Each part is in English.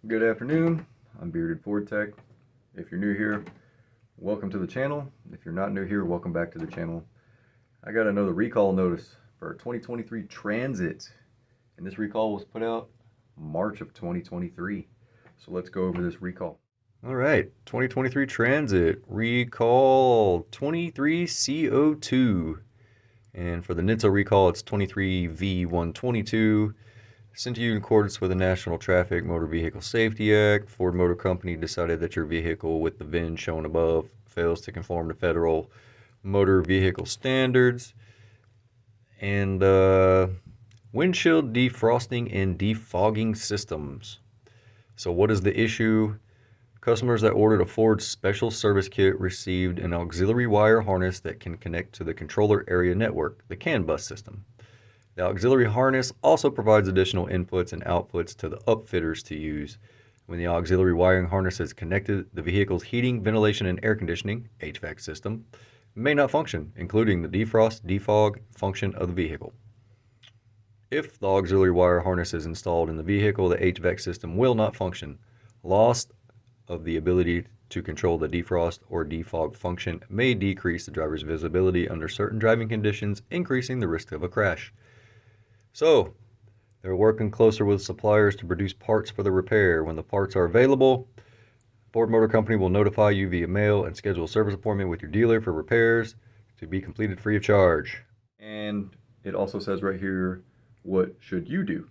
Good afternoon. I'm Bearded Ford Tech. If you're new here, welcome to the channel. If you're not new here, welcome back to the channel. I got another recall notice for a 2023 Transit, and this recall was put out March of 2023. So let's go over this recall. All right, 2023 Transit recall 23CO2, and for the NHTSA recall, it's 23V122. Sent to you in accordance with the National Traffic Motor Vehicle Safety Act. Ford Motor Company decided that your vehicle with the VIN shown above fails to conform to federal motor vehicle standards. And windshield defrosting and defogging systems. So what is the issue? Customers that ordered a Ford Special Service Kit received an auxiliary wire harness that can connect to the controller area network, the CAN bus system. The auxiliary harness also provides additional inputs and outputs to the upfitters to use. When the auxiliary wiring harness is connected, the vehicle's heating, ventilation, and air conditioning (HVAC) system may not function, including the defrost, defog function of the vehicle. If the auxiliary wire harness is installed in the vehicle, the HVAC system will not function. Loss of the ability to control the defrost or defog function may decrease the driver's visibility under certain driving conditions, increasing the risk of a crash. So, they're working closer with suppliers to produce parts for the repair. When the parts are available, Ford Motor Company will notify you via mail and schedule a service appointment with your dealer for repairs to be completed free of charge. And it also says right here, what should you do?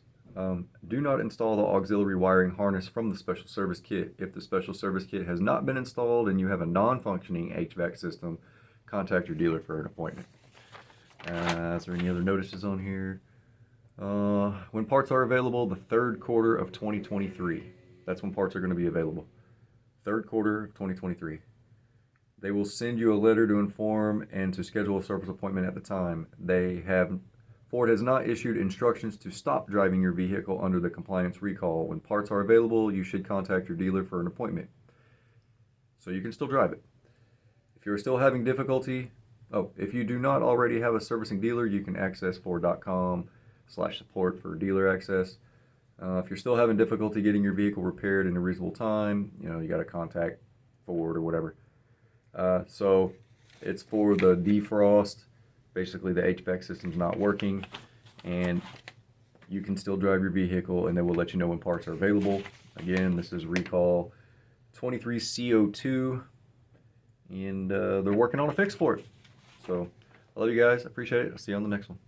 Do not install the auxiliary wiring harness from the Special Service Kit. If the Special Service Kit has not been installed and you have a non-functioning HVAC system, contact your dealer for an appointment. Is there any other notices on here? When parts are available, the third quarter of 2023. That's when parts are going to be available. Third quarter of 2023. They will send you a letter to inform and to schedule a service appointment at the time. Ford has not issued instructions to stop driving your vehicle under the compliance recall. When parts are available, you should contact your dealer for an appointment, so you can still drive it. If you're still having difficulty, if you do not already have a servicing dealer, you can access Ford.com/support for dealer access. If you're still having difficulty getting your vehicle repaired in a reasonable time, you got to contact Ford or whatever. So it's for the defrost. Basically, the HVAC system's not working, and you can still drive your vehicle, and they will let you know when parts are available. Again, this is recall 23CO2, and they're working on a fix for it. So I love you guys. I appreciate it. I'll see you on the next one.